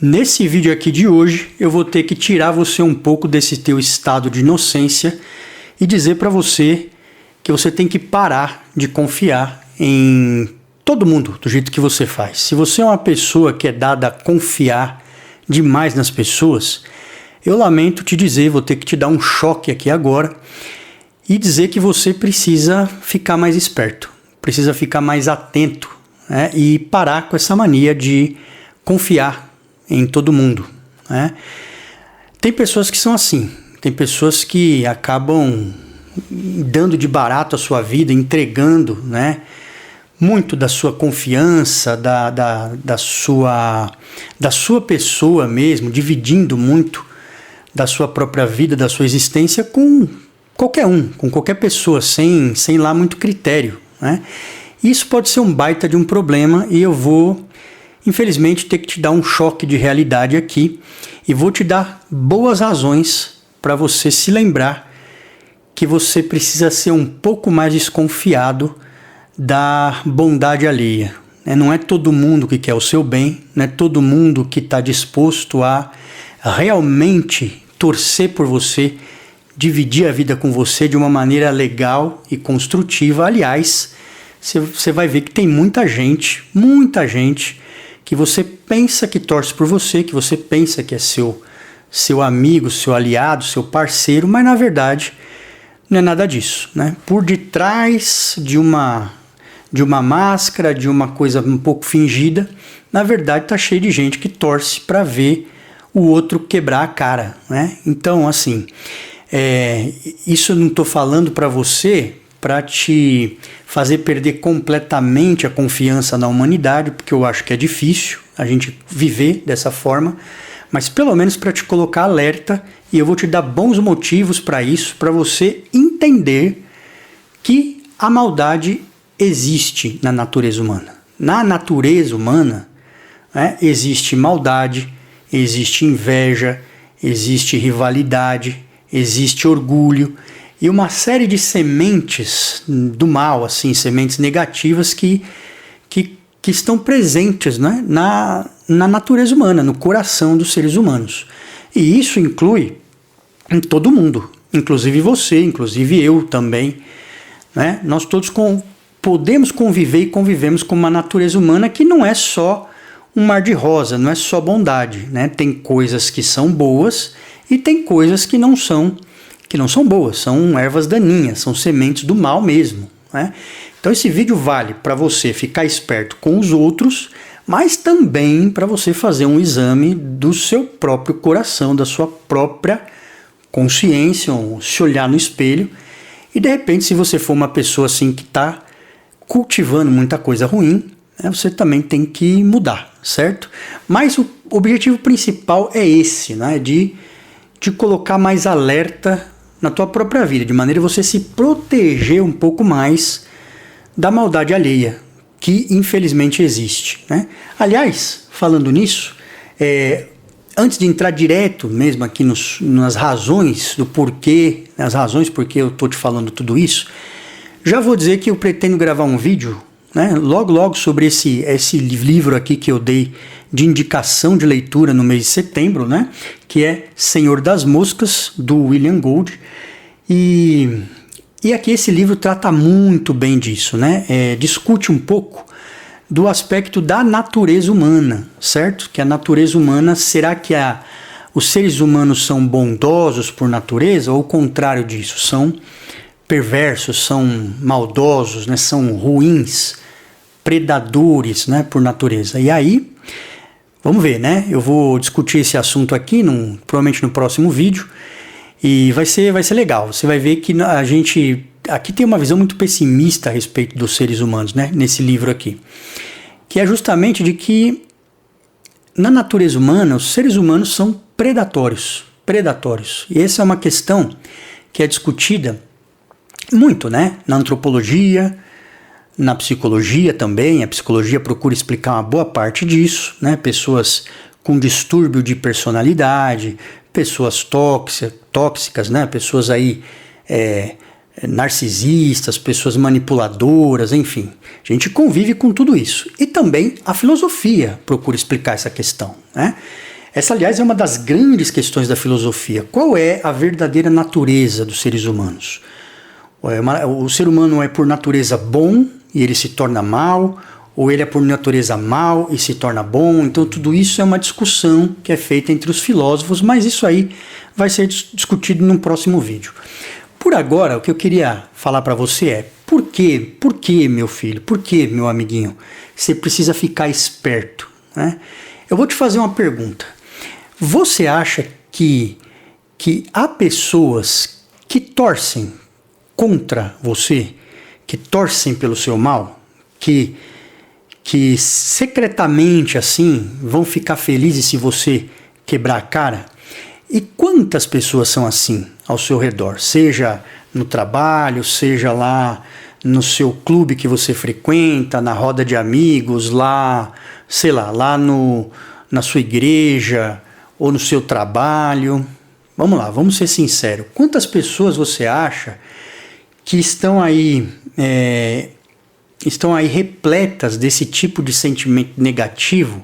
Nesse vídeo aqui de hoje, eu vou ter que tirar você um pouco desse teu estado de inocência e dizer para você que você tem que parar de confiar em todo mundo do jeito que você faz. Se você é uma pessoa que é dada a confiar demais nas pessoas, eu lamento te dizer, vou ter que te dar um choque aqui agora e dizer que você precisa ficar mais esperto, precisa ficar mais atento, né? E parar com essa mania de confiar em todo mundo, né? Tem pessoas que são assim, tem pessoas que acabam dando de barato a sua vida, entregando, né, muito da sua confiança, da sua pessoa mesmo, dividindo muito da sua própria vida, da sua existência com qualquer um, com qualquer pessoa, sem lá muito critério, né? Isso pode ser um baita de um problema e eu vou, infelizmente, ter que te dar um choque de realidade aqui e vou te dar boas razões para você se lembrar que você precisa ser um pouco mais desconfiado da bondade alheia. Não é todo mundo que quer o seu bem, não é todo mundo que está disposto a realmente torcer por você, dividir a vida com você de uma maneira legal e construtiva. Aliás, você vai ver que tem muita gente que você pensa que torce por você, que você pensa que é seu amigo, seu aliado, seu parceiro, mas na verdade não é nada disso, né? Por detrás de uma máscara, de uma coisa um pouco fingida, na verdade está cheio de gente que torce para ver o outro quebrar a cara, né? Então, assim, isso eu não estou falando para você para te fazer perder completamente a confiança na humanidade, porque eu acho que é difícil a gente viver dessa forma, mas pelo menos para te colocar alerta, e eu vou te dar bons motivos para isso, para você entender que a maldade existe na natureza humana. Na natureza humana, né, existe maldade, existe inveja, existe rivalidade, existe orgulho, e uma série de sementes do mal, assim, sementes negativas que estão presentes, né, na natureza humana, no coração dos seres humanos. E isso inclui em todo mundo, inclusive você, inclusive eu também, né? Nós todos podemos conviver e convivemos com uma natureza humana que não é só um mar de rosa, não é só bondade, né? Tem coisas que são boas e tem coisas que não são boas, são ervas daninhas, são sementes do mal mesmo, né? Então esse vídeo vale para você ficar esperto com os outros, mas também para você fazer um exame do seu próprio coração, da sua própria consciência, se olhar no espelho e de repente, se você for uma pessoa assim que está cultivando muita coisa ruim, né, você também tem que mudar, certo? Mas o objetivo principal é esse, né, de te colocar mais alerta na tua própria vida, de maneira a você se proteger um pouco mais da maldade alheia, que infelizmente existe, né? Aliás, falando nisso, antes de entrar direto mesmo aqui nas razões do porquê, as razões por que eu estou te falando tudo isso, já vou dizer que eu pretendo gravar um vídeo, né, logo sobre esse livro aqui que eu dei de indicação de leitura no mês de setembro, né, que é Senhor das Moscas, do William Gold. E aqui esse livro trata muito bem disso, né? Discute um pouco do aspecto da natureza humana, certo? Que a natureza humana, será que os seres humanos são bondosos por natureza ou o contrário disso? São perversos, são maldosos, né? São ruins, predadores, né? Por natureza. E aí, vamos ver, né? Eu vou discutir esse assunto aqui, provavelmente no próximo vídeo. E vai ser legal, você vai ver que a gente aqui tem uma visão muito pessimista a respeito dos seres humanos, né, nesse livro aqui, que é justamente de que na natureza humana os seres humanos são predatórios, e essa é uma questão que é discutida muito, né, na antropologia, na psicologia também. A psicologia procura explicar uma boa parte disso, né, pessoas com distúrbio de personalidade, pessoas tóxicas, né? Pessoas aí narcisistas, pessoas manipuladoras, enfim. A gente convive com tudo isso. E também a filosofia procura explicar essa questão, né? Essa, aliás, é uma das grandes questões da filosofia. Qual é a verdadeira natureza dos seres humanos? O ser humano é por natureza bom e ele se torna mal, ou ele é por natureza mal e se torna bom? Então tudo isso é uma discussão que é feita entre os filósofos, mas isso aí vai ser discutido num próximo vídeo. Por agora, o que eu queria falar para você é: por que, meu filho, por que, meu amiguinho, você precisa ficar esperto, né? Eu vou te fazer uma pergunta. Você acha que há pessoas que torcem contra você, que torcem pelo seu mal, que secretamente assim vão ficar felizes se você quebrar a cara? E quantas pessoas são assim ao seu redor? Seja no trabalho, seja lá no seu clube que você frequenta, na roda de amigos, lá, sei lá na sua igreja ou no seu trabalho. Vamos lá, vamos ser sinceros. Quantas pessoas você acha que estão aí repletas desse tipo de sentimento negativo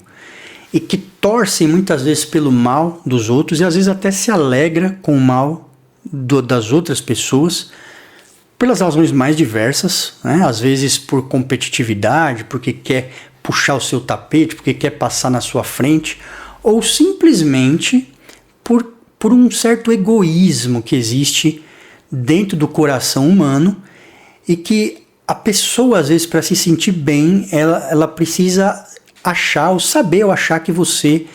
e que torcem muitas vezes pelo mal dos outros e às vezes até se alegra com o mal das outras pessoas pelas razões mais diversas, né? Às vezes por competitividade, porque quer puxar o seu tapete, porque quer passar na sua frente, ou simplesmente por um certo egoísmo que existe dentro do coração humano e que a pessoa, às vezes, para se sentir bem, ela precisa achar ou saber ou achar que você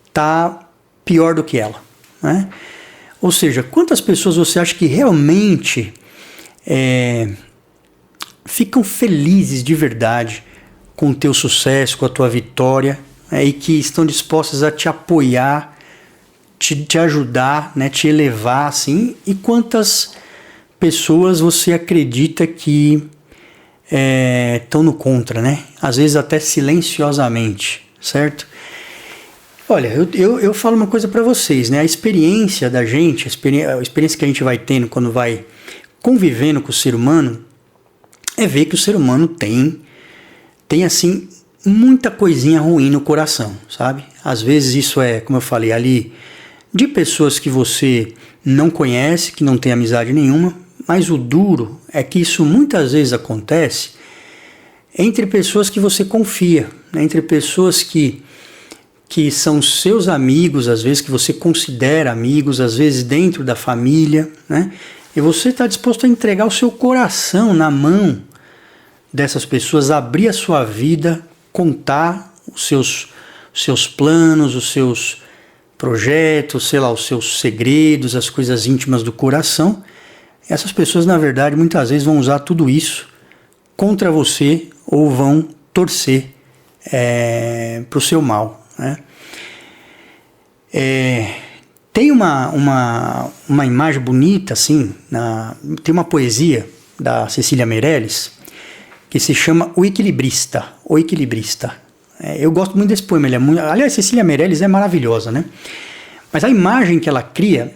está pior do que ela, né? Ou seja, quantas pessoas você acha que realmente ficam felizes de verdade com o teu sucesso, com a tua vitória, e que estão dispostas a te apoiar, te ajudar, né, te elevar, assim? E quantas pessoas você acredita que estão no contra, né? Às vezes até silenciosamente, certo? Olha, eu falo uma coisa para vocês, né? A experiência da gente, a experiência que a gente vai tendo quando vai convivendo com o ser humano, é ver que o ser humano tem assim, muita coisinha ruim no coração, sabe? Às vezes isso é, como eu falei ali, de pessoas que você não conhece, que não tem amizade nenhuma, mas o duro é que isso muitas vezes acontece entre pessoas que você confia, né? Entre pessoas que são seus amigos, às vezes que você considera amigos, às vezes dentro da família, né? E você está disposto a entregar o seu coração na mão dessas pessoas, abrir a sua vida, contar os seus planos, os seus projetos, sei lá, os seus segredos, as coisas íntimas do coração. Essas pessoas, na verdade, muitas vezes vão usar tudo isso contra você ou vão torcer para o seu mal, né? Tem uma imagem bonita, assim, tem uma poesia da Cecília Meirelles que se chama O Equilibrista. O Equilibrista. Eu gosto muito desse poema. Aliás, Cecília Meirelles é maravilhosa, né? Mas a imagem que ela cria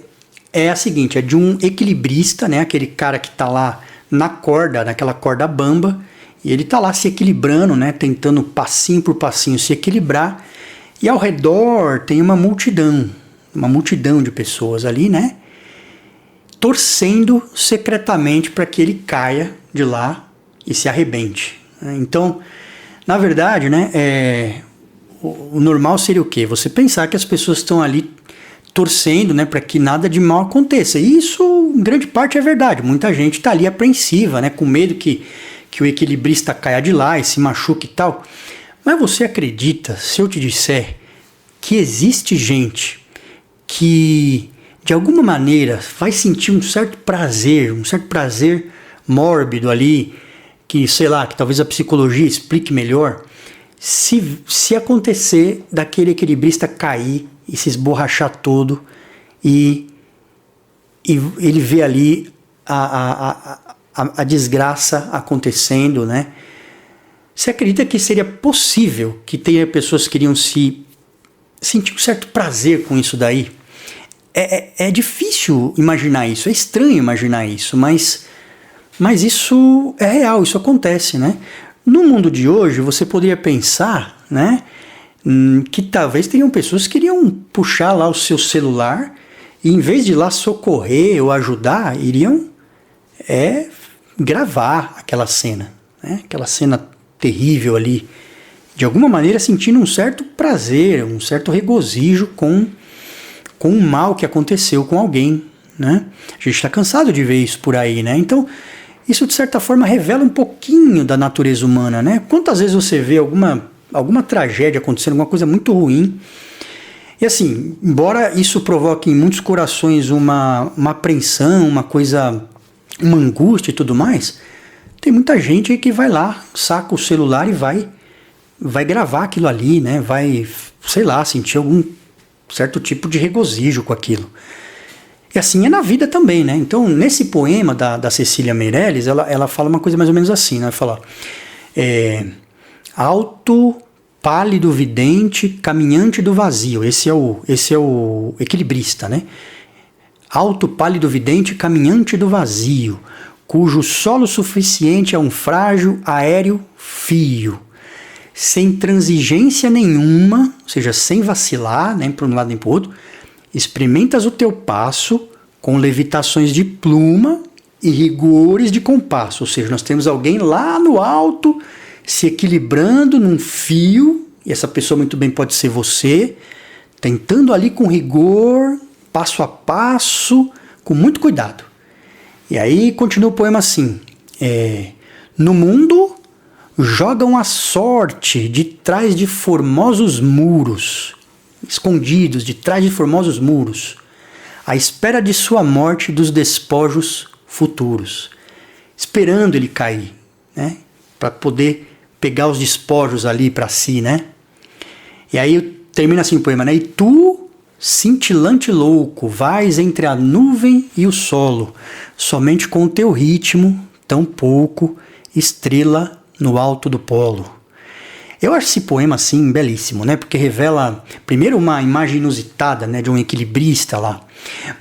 é a seguinte: é de um equilibrista, né? Aquele cara que está lá naquela corda bamba, e ele está lá se equilibrando, né? Tentando passinho por passinho se equilibrar, e ao redor tem uma multidão de pessoas ali, né? Torcendo secretamente para que ele caia de lá e se arrebente. Então, na verdade, né, o normal seria o quê? Você pensar que as pessoas estão ali torcendo, né, para que nada de mal aconteça. E isso, em grande parte, é verdade. Muita gente está ali apreensiva, né, com medo que o equilibrista caia de lá e se machuque e tal. Mas você acredita, se eu te disser, que existe gente que, de alguma maneira, vai sentir um certo prazer mórbido ali, que, sei lá, que talvez a psicologia explique melhor, se acontecer daquele equilibrista cair e se esborrachar todo e ele vê ali a desgraça acontecendo, né? Você acredita que seria possível que tenha pessoas que iriam se sentir um certo prazer com isso daí? É difícil imaginar isso, é estranho imaginar isso, mas Mas isso é real, isso acontece, né? No mundo de hoje, você poderia pensar, né, que talvez tenham pessoas que iriam puxar lá o seu celular e, em vez de ir lá socorrer ou ajudar, iriam gravar aquela cena, né? Aquela cena terrível ali, de alguma maneira sentindo um certo prazer, um certo regozijo com o mal que aconteceu com alguém, né? A gente está cansado de ver isso por aí, né? Então, isso de certa forma revela um pouquinho da natureza humana, né? Quantas vezes você vê alguma tragédia acontecendo, alguma coisa muito ruim, e assim, embora isso provoque em muitos corações uma apreensão, uma angústia e tudo mais, tem muita gente aí que vai lá, saca o celular e vai gravar aquilo ali, né? Vai, sei lá, sentir algum certo tipo de regozijo com aquilo. E assim é na vida também, né? Então, nesse poema da Cecília Meirelles, ela fala uma coisa mais ou menos assim, né? Ela fala, alto, pálido vidente, caminhante do vazio. Esse é o equilibrista, né? Alto, pálido vidente, caminhante do vazio, cujo solo suficiente é um frágil, aéreo fio. Sem transigência nenhuma, ou seja, sem vacilar, nem para um lado nem para o outro, experimentas o teu passo com levitações de pluma e rigores de compasso. Ou seja, nós temos alguém lá no alto se equilibrando num fio, e essa pessoa muito bem pode ser você, tentando ali com rigor, passo a passo, com muito cuidado. E aí continua o poema assim, no mundo jogam a sorte de trás de formosos muros, escondidos de trás de formosos muros, à espera de sua morte dos despojos futuros, esperando ele cair, né, para poder pegar os despojos ali para si, né? E aí termina assim o poema, né? E tu, cintilante louco, vais entre a nuvem e o solo, somente com o teu ritmo, tão pouco, estrela no alto do polo. Eu acho esse poema assim belíssimo, né? Porque revela primeiro uma imagem inusitada, né, de um equilibrista lá,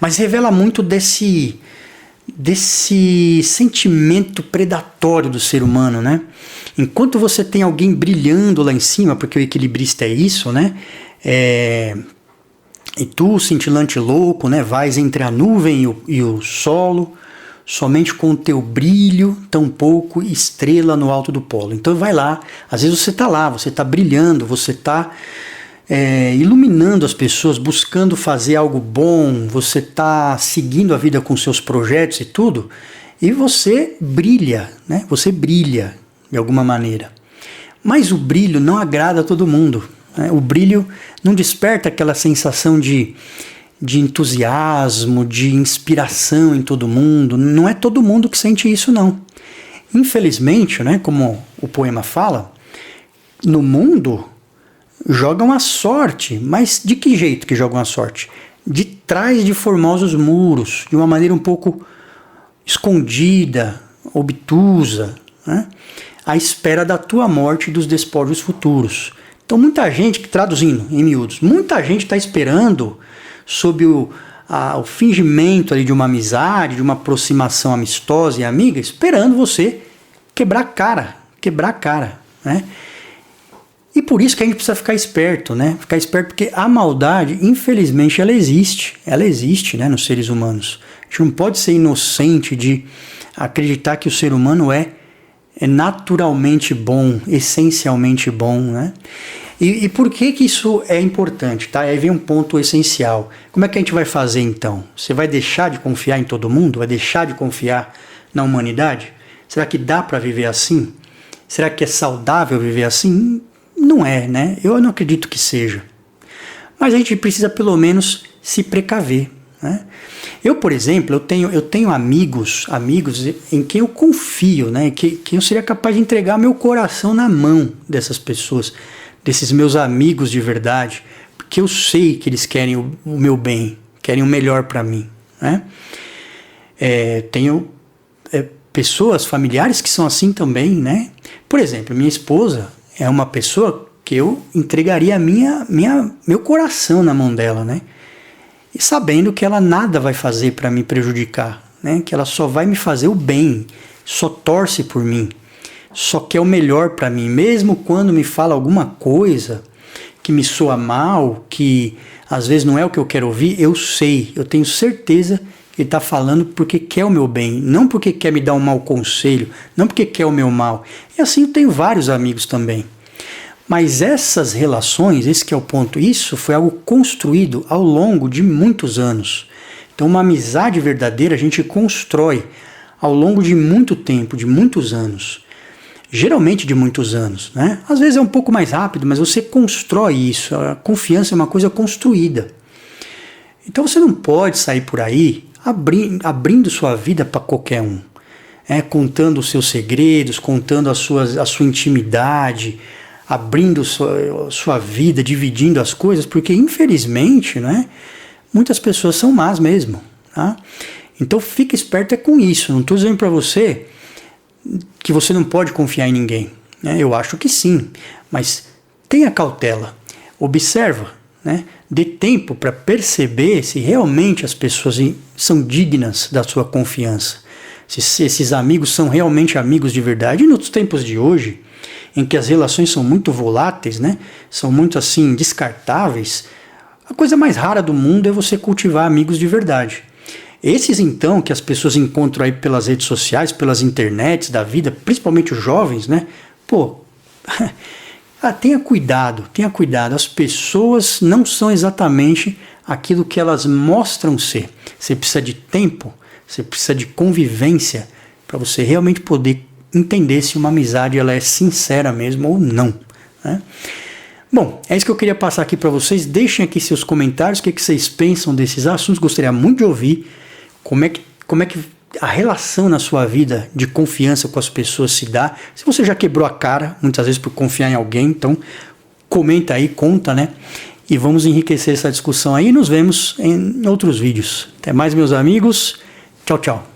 mas revela muito desse sentimento predatório do ser humano, né? Enquanto você tem alguém brilhando lá em cima, porque o equilibrista é isso, né? E tu, cintilante louco, né, vais entre a nuvem e o solo, somente com o teu brilho, tão pouco estrela no alto do polo. Então vai lá, às vezes você está lá, você está brilhando, você está iluminando as pessoas, buscando fazer algo bom, você está seguindo a vida com seus projetos e tudo, e você brilha, né? Você brilha de alguma maneira. Mas o brilho não agrada a todo mundo, né? O brilho não desperta aquela sensação de entusiasmo, de inspiração em todo mundo. Não é todo mundo que sente isso, não. Infelizmente, né, como o poema fala, no mundo jogam a sorte. Mas de que jeito que jogam a sorte? De trás de formosos muros, de uma maneira um pouco escondida, obtusa, né, à espera da tua morte e dos despojos futuros. Então muita gente, traduzindo em miúdos, muita gente está esperando sob o fingimento ali de uma amizade, de uma aproximação amistosa e amiga, esperando você quebrar a cara, né? E por isso que a gente precisa ficar esperto, né? Ficar esperto porque a maldade, infelizmente, ela existe, né, nos seres humanos. A gente não pode ser inocente de acreditar que o ser humano é naturalmente bom, essencialmente bom, né? E por que isso é importante, tá? Aí vem um ponto essencial. Como é que a gente vai fazer então? Você vai deixar de confiar em todo mundo? Vai deixar de confiar na humanidade? Será que dá para viver assim? Será que é saudável viver assim? Não é, né? Eu não acredito que seja. Mas a gente precisa pelo menos se precaver, né? Eu, por exemplo, eu tenho amigos em quem eu confio, né? Que eu seria capaz de entregar meu coração na mão dessas pessoas, desses meus amigos de verdade, porque eu sei que eles querem o meu bem, querem o melhor para mim, né? Tenho pessoas, familiares que são assim também, né? Por exemplo, minha esposa é uma pessoa que eu entregaria meu coração na mão dela, né? E sabendo que ela nada vai fazer para me prejudicar, né? Que ela só vai me fazer o bem, só torce por mim, só quer o melhor para mim, mesmo quando me fala alguma coisa que me soa mal, que às vezes não é o que eu quero ouvir, eu sei, eu tenho certeza que ele está falando porque quer o meu bem, não porque quer me dar um mau conselho, não porque quer o meu mal. E assim eu tenho vários amigos também. Mas essas relações, esse que é o ponto, isso foi algo construído ao longo de muitos anos. Então uma amizade verdadeira a gente constrói ao longo de muito tempo, de muitos anos. Geralmente de muitos anos, né? Às vezes é um pouco mais rápido, mas você constrói isso. A confiança é uma coisa construída. Então você não pode sair por aí abrindo sua vida para qualquer um, contando os seus segredos, contando a sua intimidade, abrindo sua vida, dividindo as coisas, porque infelizmente, né, muitas pessoas são más mesmo. Tá? Então fique esperto com isso. Não estou dizendo para você que você não pode confiar em ninguém. Né? Eu acho que sim, mas tenha cautela, observa, né? Dê tempo para perceber se realmente as pessoas são dignas da sua confiança, se esses amigos são realmente amigos de verdade. E nos tempos de hoje, em que as relações são muito voláteis, né? São muito assim descartáveis, a coisa mais rara do mundo é você cultivar amigos de verdade. Esses, então, que as pessoas encontram aí pelas redes sociais, pelas internets da vida, principalmente os jovens, né? Pô, tenha cuidado. As pessoas não são exatamente aquilo que elas mostram ser. Você precisa de tempo, você precisa de convivência para você realmente poder entender se uma amizade ela é sincera mesmo ou não, né? Bom, é isso que eu queria passar aqui para vocês. Deixem aqui seus comentários, o que vocês pensam desses assuntos. Gostaria muito de ouvir como é que a relação na sua vida de confiança com as pessoas se dá. Se você já quebrou a cara, muitas vezes por confiar em alguém, então comenta aí, conta, né? E vamos enriquecer essa discussão aí. Nos vemos em outros vídeos. Até mais, meus amigos. Tchau, tchau.